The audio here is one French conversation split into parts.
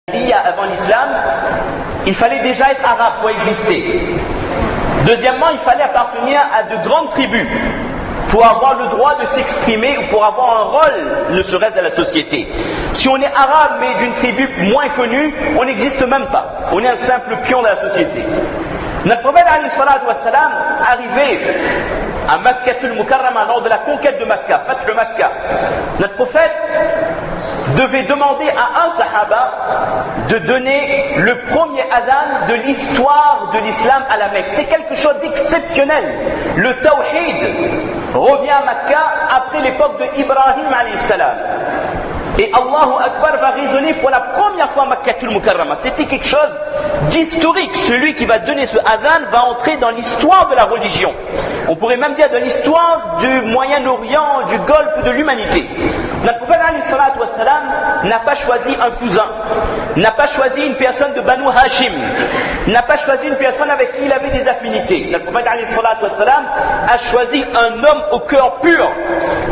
Avant l'islam, il fallait déjà être arabe pour exister. Deuxièmement, il fallait appartenir à de grandes tribus pour avoir le droit de s'exprimer ou pour avoir un rôle, ne serait-ce dans la société. Si on est arabe mais d'une tribu moins connue, on n'existe même pas. On est un simple pion de la société. Notre prophète alayhi salatu wassalam, arrivé à Makkatul Mukarrama lors de la conquête de Makka, Fath Makka, notre prophète devait demander à un sahaba de donner le premier adhan de l'histoire de l'islam à la Mecque. C'est quelque chose d'exceptionnel. Le tawhid revient à Makka après l'époque de Ibrahim alayhi salam. Et Allahu Akbar va résonner pour la première fois à Makkatul Mukarrama. C'était quelque chose d'historique. Celui qui va donner ce adhan va entrer dans l'histoire de la religion. On pourrait même dire de l'histoire du Moyen-Orient, du Golfe, de l'humanité. Notre prophète alayhi salatu wassalam n'a pas choisi un cousin, n'a pas choisi une personne de Banu Hashim, n'a pas choisi une personne avec qui il avait des affinités. Notre prophète alayhi salatu wassalam a choisi un homme au cœur pur.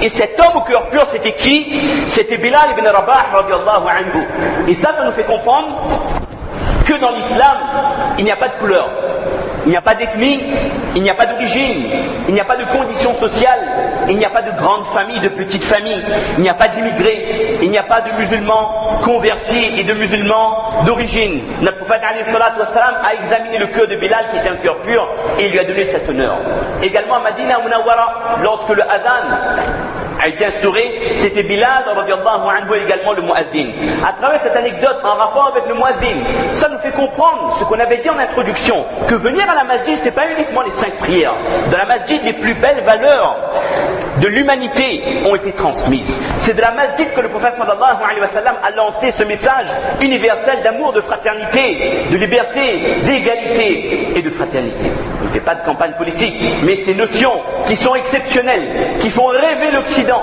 Et cet homme au cœur pur, c'était qui? C'était Bilal ibn Rabah radiallahu anhu. Et ça nous fait comprendre que dans l'islam, il n'y a pas de couleur, il n'y a pas d'ethnie, il n'y a pas d'origine, il n'y a pas de conditions sociales, il n'y a pas de grandes familles, de petites familles, il n'y a pas d'immigrés, il n'y a pas de musulmans convertis et de musulmans d'origine. Notre prophète alayhi salatu wassalam a examiné le cœur de Bilal qui était un cœur pur et il lui a donné cet honneur. Également à Madina Munawwara, lorsque le adhan a été instauré, c'était Bilal radiallahu anhu également le muazzin. À travers cette anecdote en rapport avec le muazzin, ça nous fait comprendre ce qu'on avait dit en introduction, que venir à la masjid, c'est pas uniquement les 5 prières. Dans la masjid, les plus belles valeurs de l'humanité ont été transmises. C'est de la masjid que le prophète sallallahu alayhi wa sallam a lancé ce message universel d'amour, de fraternité, de liberté, d'égalité et de fraternité. Il ne fait pas de campagne politique, mais ces notions qui sont exceptionnelles, qui font rêver l'Occident,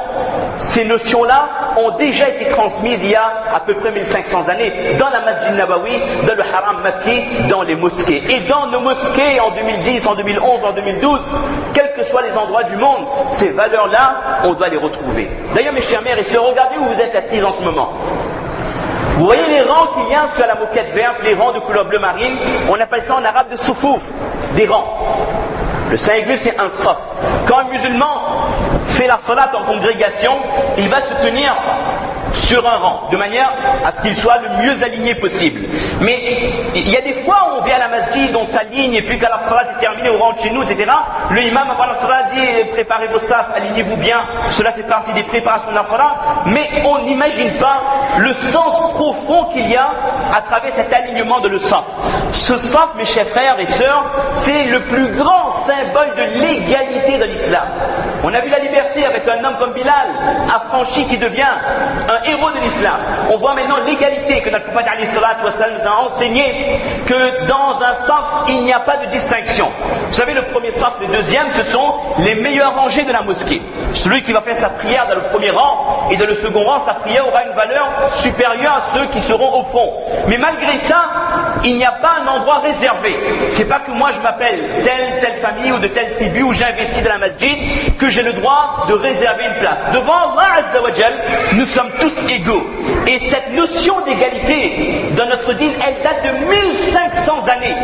ces notions-là ont déjà été transmises il y a à peu près 1500 années dans la Masjid Nabawi, dans le Haram Makki, dans les mosquées. Et dans nos mosquées en 2010, en 2011, en 2012, quels que soient les endroits du monde, ces valeurs-là, on doit les retrouver. D'ailleurs, mes chers mères et sœurs, regardez où vous êtes assis en ce moment. Vous voyez les rangs qu'il y a sur la moquette verte, les rangs de couleur bleu marine, on appelle ça en arabe de soufouf, des rangs. Le singulier, c'est un saf. Quand un musulman fait la salat en congrégation, il va se tenir sur un rang, de manière à ce qu'il soit le mieux aligné possible. Mais il y a des fois où on vient à la masjid, on s'aligne, et puis quand la salat est terminée, on rentre chez nous, etc. Le imam avant la salat dit, préparez vos safs, alignez-vous bien, cela fait partie des préparations de la salat, mais on n'imagine pas le sens profond qu'il y a à travers cet alignement de le saf. Ce saf, mes chers frères et sœurs, c'est le plus grand symbole de l'égalité de l'islam. On a vu la liberté avec un homme comme Bilal, affranchi, qui devient un héros de l'islam. On voit maintenant l'égalité que notre prophète alayhi salatu wassalam nous a enseigné, que dans un saf, il n'y a pas de distinction. Vous savez, le premier saf, le deuxième, ce sont les meilleurs rangées de la mosquée. Celui qui va faire sa prière dans le premier rang et dans le second rang, sa prière aura une valeur supérieure à ceux qui seront au fond. Mais malgré ça, il n'y a pas un endroit réservé. C'est pas que moi je m'appelle telle famille ou de telle tribu où j'ai investi dans la masjid que j'ai le droit de réserver une place. Devant Allah Azza wa Jal, nous sommes tous égaux. Et cette notion d'égalité dans notre dîne, elle date de 1500 années.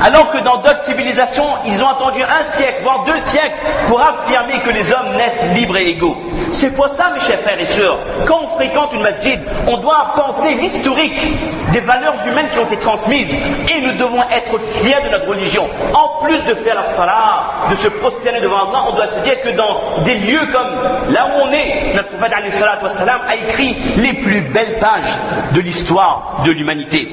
Alors que dans d'autres civilisations, ils ont attendu 1 siècle, voire 2 siècles, pour affirmer que les hommes naissent libres et égaux. C'est pour ça, mes chers frères et sœurs, quand on fréquente une masjid, on doit penser l'historique des valeurs humaines qui ont été transmises, et nous devons être fiers de notre religion. En plus de faire la salat, de se prosterner devant Allah, on doit se dire que dans des lieux comme là où on est, notre prophète alayhi salatu wassalam a écrit les plus belles pages de l'histoire de l'humanité.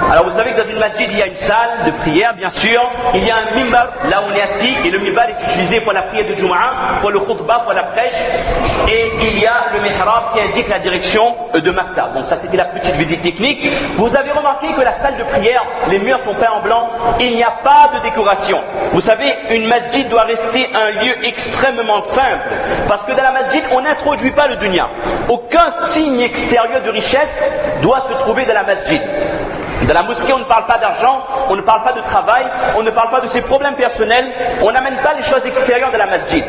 Alors vous savez que dans une masjid, il y a une salle de prière, bien sûr. Il y a un mimbar, là où on est assis, et le mimbar est utilisé pour la prière de Jumu'ah, pour le khutbah, pour la prêche. Et il y a le mihrab qui indique la direction de Makka. Donc ça, c'était la petite visite technique. Vous avez remarqué que la salle de prière, les murs sont peints en blanc. Il n'y a pas de décoration. Vous savez, une masjid doit rester un lieu extrêmement simple. Parce que dans la masjid, on n'introduit pas le dunya. Aucun signe extérieur de richesse doit se trouver dans la masjid. Dans la mosquée, on ne parle pas d'argent, on ne parle pas de travail, on ne parle pas de ses problèmes personnels, on n'amène pas les choses extérieures de la masjid.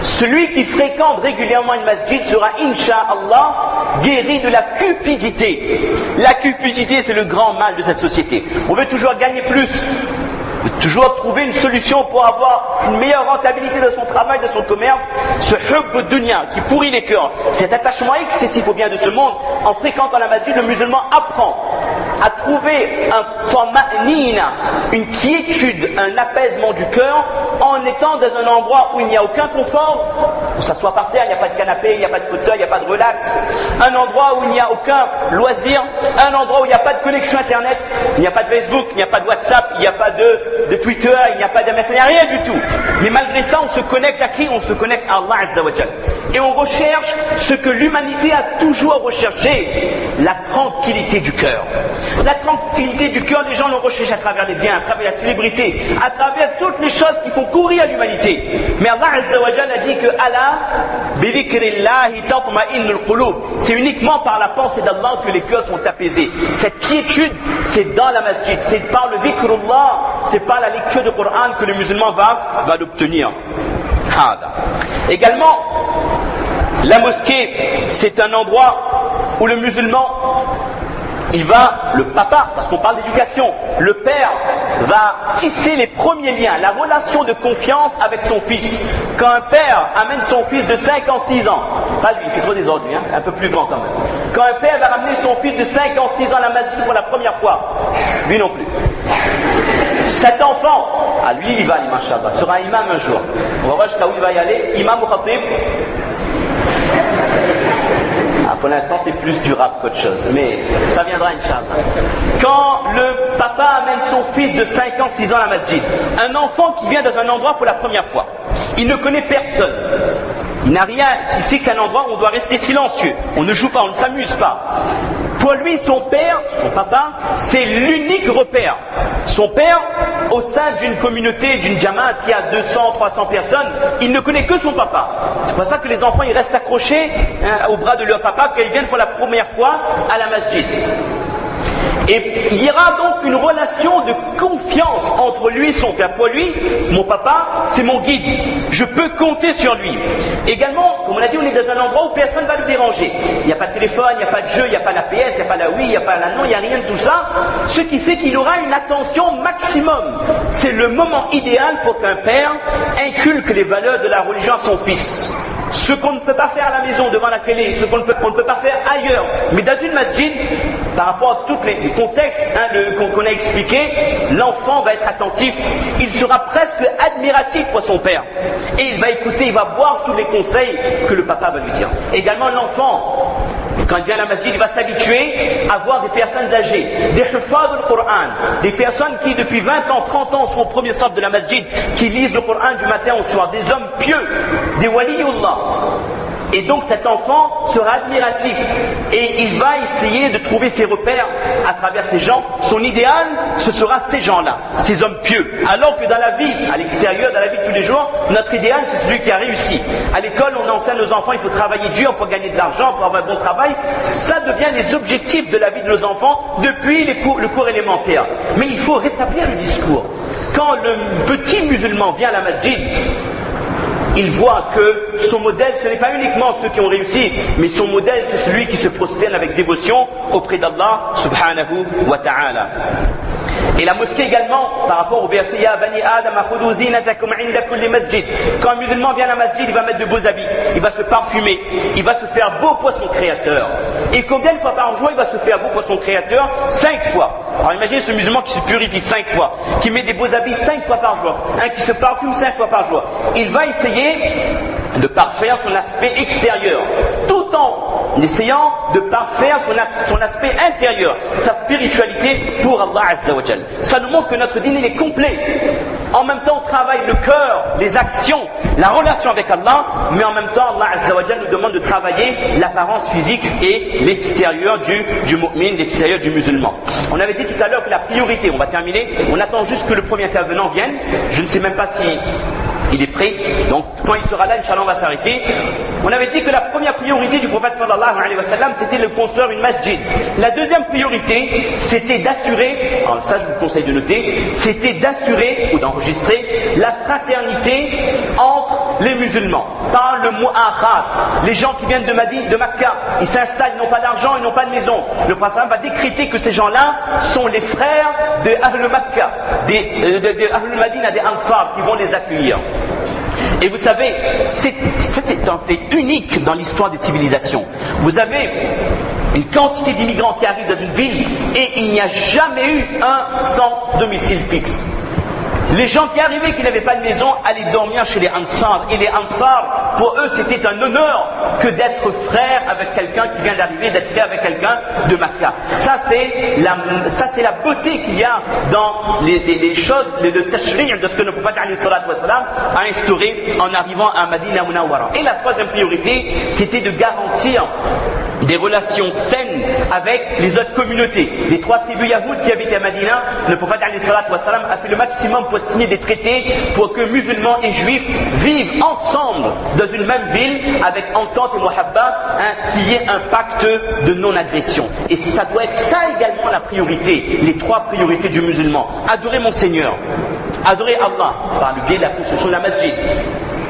Celui qui fréquente régulièrement une masjid sera, incha'Allah, guérit de la cupidité. La cupidité, c'est le grand mal de cette société. On veut toujours gagner plus, toujours trouver une solution pour avoir une meilleure rentabilité de son travail, de son commerce. Ce hubb dunya qui pourrit les cœurs, cet attachement excessif au bien de ce monde, en fréquentant la masjid, le musulman apprend à trouver un tama'nina, une quiétude, un apaisement du cœur, en étant dans un endroit où il n'y a aucun confort. On s'assoit par terre, il n'y a pas de canapé, il n'y a pas de fauteuil, il n'y a pas de relax. Un endroit où il n'y a aucun loisir, un endroit où il n'y a pas de connexion internet, il n'y a pas de Facebook, il n'y a pas de WhatsApp, il n'y a pas de Twitter, il n'y a pas de MSN, il n'y a rien du tout. Mais malgré ça, on se connecte à qui? On se connecte à Allah Azza wa Jal. Et on recherche ce que l'humanité a toujours recherché, la tranquillité du cœur. La tranquillité du cœur, les gens l'ont recherché à travers les biens, à travers la célébrité, à travers toutes les choses qui font courir à l'humanité. Mais Allah Azza wa Jal a dit que Allah, bi dhikrillahi tatma'innul qulub. C'est uniquement par la pensée d'Allah que les cœurs sont apaisés. Cette quiétude, c'est dans la masjid, c'est par le dhikrullah, c'est par la lecture du Coran que le musulman va l'obtenir. Également, la mosquée, c'est un endroit où le musulman, il va, le papa, parce qu'on parle d'éducation, le père va tisser les premiers liens, la relation de confiance avec son fils. Quand un père amène son fils de 5 ans, 6 ans, pas lui, il fait trop des ordures, un peu plus grand quand même. Quand un père va ramener son fils de 5 ans, 6 ans à la masjid pour la première fois, lui non plus. Cet enfant, à lui il va aller, mashallah, sera imam un jour. On va voir jusqu'à où il va y aller, imam ou khatib. Pour l'instant, c'est plus du rap qu'autre chose, mais ça viendra, Inch'Allah. Quand le papa amène son fils de 5 ans, 6 ans à la masjid, un enfant qui vient dans un endroit pour la première fois, il ne connaît personne, il n'a rien, il sait que c'est un endroit où on doit rester silencieux, on ne joue pas, on ne s'amuse pas. Pour lui, son père, son papa, c'est l'unique repère. Son père, au sein d'une communauté, d'une jamaat qui a 200, 300 personnes, il ne connaît que son papa. C'est pour ça que les enfants, ils restent accrochés au bras de leur papa quand ils viennent pour la première fois à la masjid. Et il y aura donc une relation de confiance entre lui et son père. Pour lui, mon papa, c'est mon guide. Je peux compter sur lui. Également, comme on a dit, on est dans un endroit où personne ne va le déranger. Il n'y a pas de téléphone, il n'y a pas de jeu, il n'y a pas la PS, il n'y a pas la Wii, il n'y a pas la non, il n'y a rien de tout ça. Ce qui fait qu'il aura une attention maximum. C'est le moment idéal pour qu'un père inculque les valeurs de la religion à son fils. Ce qu'on ne peut pas faire à la maison, devant la télé, ce qu'on ne peut pas faire ailleurs. Mais dans une masjid, par rapport à tous les contextes qu'on a expliqués, l'enfant va être attentif, il sera presque admiratif pour son père. Et il va écouter, il va boire tous les conseils que le papa va lui dire. Également l'enfant, quand il vient à la masjid, il va s'habituer à voir des personnes âgées, des huffaz du Coran, des personnes qui depuis 20 ans, 30 ans sont au premier saf de la masjid, qui lisent le Coran du matin au soir, des hommes pieux, des waliyullah. Et donc cet enfant sera admiratif et il va essayer de trouver ses repères à travers ces gens. Son idéal, ce sera ces gens-là, ces hommes pieux. Alors que dans la vie, à l'extérieur, dans la vie de tous les jours, notre idéal, c'est celui qui a réussi. À l'école, on enseigne aux enfants, il faut travailler dur pour gagner de l'argent, pour avoir un bon travail. Ça devient les objectifs de la vie de nos enfants depuis le cours élémentaire. Mais il faut rétablir le discours. Quand le petit musulman vient à la masjid, il voit que son modèle, ce n'est pas uniquement ceux qui ont réussi, mais son modèle, c'est celui qui se prosterne avec dévotion auprès d'Allah subhanahu wa ta'ala. Et la mosquée également, par rapport au verset Ya bani Adam akhudhu zinatakum inda kulli masjid. Quand un musulman vient à la masjid, il va mettre de beaux habits, il va se parfumer, il va se faire beau pour son créateur. Et combien de fois par jour il va se faire beau pour son créateur? 5 fois. Alors imaginez ce musulman qui se purifie 5 fois, qui met des beaux habits 5 fois par jour, qui se parfume 5 fois par jour. Il va essayer de parfaire son aspect extérieur, tout en essayant de parfaire son aspect intérieur, sa spiritualité pour Allah Azza wa Jal. Ça nous montre que notre dîner il est complet. En même temps, on travaille le cœur, les actions, la relation avec Allah, mais en même temps, Allah Azza wa Jal nous demande de travailler l'apparence physique et l'extérieur du mu'min, l'extérieur du musulman. On avait dit tout à l'heure que la priorité, on va terminer, on attend juste que le premier intervenant vienne. Je ne sais même pas si il est prêt, donc quand il sera là, Inch'Allah, on va s'arrêter. On avait dit que la première priorité du prophète sallallahu alayhi wa sallam, c'était de construire une masjid. La deuxième priorité, c'était d'assurer, alors ça je vous conseille de noter, c'était d'assurer ou d'enregistrer la fraternité entre les musulmans, par le mu'akhat, les gens qui viennent de Makkah, ils s'installent, ils n'ont pas d'argent, ils n'ont pas de maison. Le prophète va décréter que ces gens-là sont les frères de Ahl Makkah, de Ahl Madina, des Ansar, qui vont les accueillir. Et vous savez, c'est un fait unique dans l'histoire des civilisations. Vous avez une quantité d'immigrants qui arrivent dans une ville et il n'y a jamais eu un sans domicile fixe. Les gens qui arrivaient, qui n'avaient pas de maison, allaient dormir chez les Ansar. Et les Ansar, pour eux, c'était un honneur que d'être frère avec quelqu'un qui vient d'arriver, d'être frère avec quelqu'un de Makkah. Ça, c'est la beauté qu'il y a dans les choses, le tashri' de ce que le prophète a instauré en arrivant à Madina Munawwara. Et la troisième priorité, c'était de garantir des relations saines avec les autres communautés. Les 3 tribus yahoud qui habitaient à Madina, le prophète a fait le maximum pour signer des traités pour que musulmans et juifs vivent ensemble dans une même ville avec entente et muhabba, qu'il y ait un pacte de non-agression. Et ça doit être ça également la priorité, les 3 priorités du musulman. Adorer mon Seigneur, adorer Allah par le biais de la construction de la masjid,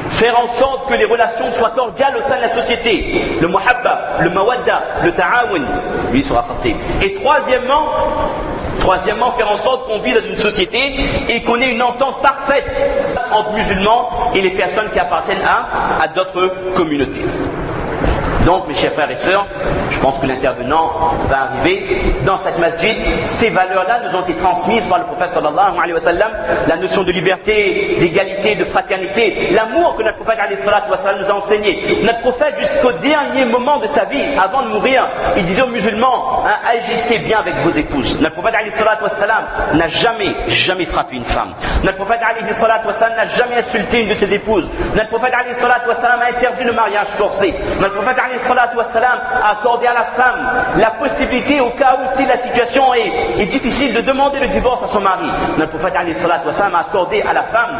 faire en sorte que les relations soient cordiales au sein de la société, le muhabba, le mawadda, le ta'awun, lui sera porté. Et troisièmement, faire en sorte qu'on vit dans une société et qu'on ait une entente parfaite entre musulmans et les personnes qui appartiennent à d'autres communautés. Donc, mes chers frères et sœurs, je pense que l'intervenant va arriver dans cette masjid. Ces valeurs-là nous ont été transmises par le prophète sallallahu alayhi wa sallam. La notion de liberté, d'égalité, de fraternité, l'amour que notre prophète alayhi wa sallam nous a enseigné. Notre prophète, jusqu'au dernier moment de sa vie, avant de mourir, il disait aux musulmans, agissez bien avec vos épouses. Notre prophète alayhi wa sallam n'a jamais frappé une femme. Notre prophète alayhi wa sallam n'a jamais insulté une de ses épouses. Notre prophète alayhi wa sallam a interdit le mariage forcé. Notre prophète a accordé à la femme la possibilité, au cas où si la situation est difficile, de demander le divorce à son mari. Notre prophète a accordé à la femme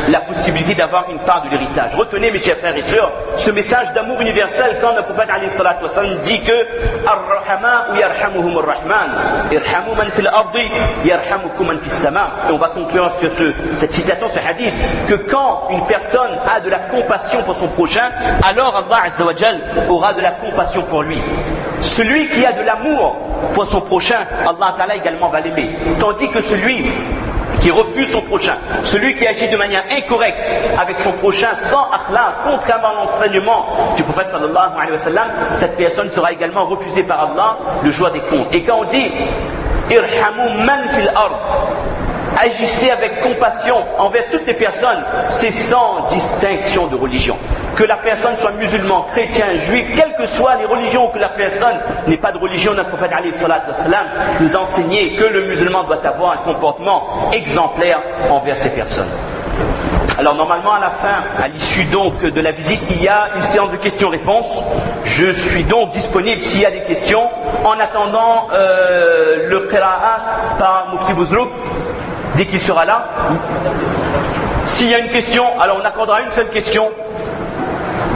la possibilité d'avoir une part de l'héritage. Retenez, mes chers frères et sœurs, ce message d'amour universel quand le prophète dit que Ar-Rahama ou yarhamuhum ar-Rahman, irhamu man fil ardi yarhamukum man fis sama. Et on va conclure sur cette citation, ce hadith, que quand une personne a de la compassion pour son prochain, alors Allah Azza wa Jal aura de la compassion pour lui. Celui qui a de l'amour pour son prochain, Allah Ta'ala également va l'aimer. Tandis que celui qui refuse son prochain, celui qui agit de manière incorrecte avec son prochain, sans akhlaq, contrairement à l'enseignement du prophète sallallahu alayhi wa sallam, cette personne sera également refusée par Allah le jour des comptes. Et quand on dit irhamu man fil ard, agissez avec compassion envers toutes les personnes, c'est sans distinction de religion. Que la personne soit musulman, chrétien, juif, quelles que soient les religions, ou que la personne n'ait pas de religion, notre prophète alayhi salatu wassalam nous a enseigné que le musulman doit avoir un comportement exemplaire envers ces personnes. Alors normalement à la fin, à l'issue donc de la visite, il y a une séance de questions-réponses. Je suis donc disponible s'il y a des questions. En attendant le qira'a par Mufti Bouzrouk, dès qu'il sera là. S'il y a une question, alors on accordera une seule question.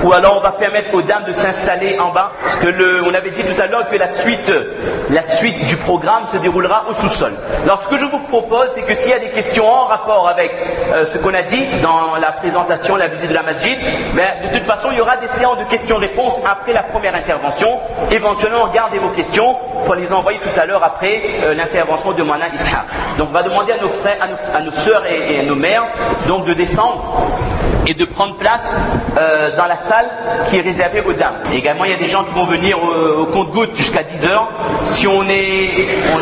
Ou alors on va permettre aux dames de s'installer en bas, parce que on avait dit tout à l'heure que la suite du programme se déroulera au sous-sol. Alors ce que je vous propose, c'est que s'il y a des questions en rapport avec ce qu'on a dit dans la présentation, la visite de la masjid, de toute façon il y aura des séances de questions-réponses après la première intervention. Éventuellement gardez vos questions pour les envoyer tout à l'heure après l'intervention de Mana Ishaq. Donc on va demander à nos frères, à nos sœurs et à nos mères donc de descendre et de prendre place dans la salle qui est réservée aux dames. Et également, il y a des gens qui vont venir au compte-gouttes jusqu'à 10h. Si on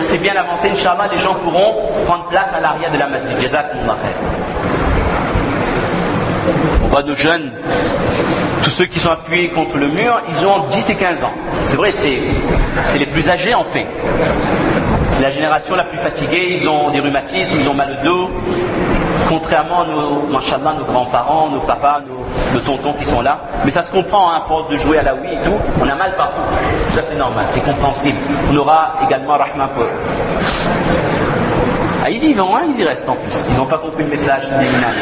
s'est bien avancé, Inch'Allah, les gens pourront prendre place à l'arrière de la masjid. Jazakumullah khair. On voit nos jeunes, tous ceux qui sont appuyés contre le mur, ils ont 10 et 15 ans. C'est vrai, c'est les plus âgés en fait. C'est la génération la plus fatiguée, ils ont des rhumatismes, ils ont mal au dos. Contrairement à mashallah, nos grands-parents, nos papas, nos tontons qui sont là. Mais ça se comprend, à force de jouer à la Wii et tout, on a mal partout. C'est tout à fait normal, c'est compréhensible. On aura également rahma pour eux. Ah, ils y vont, hein, ils y restent en plus. Ils n'ont pas compris le message des imams.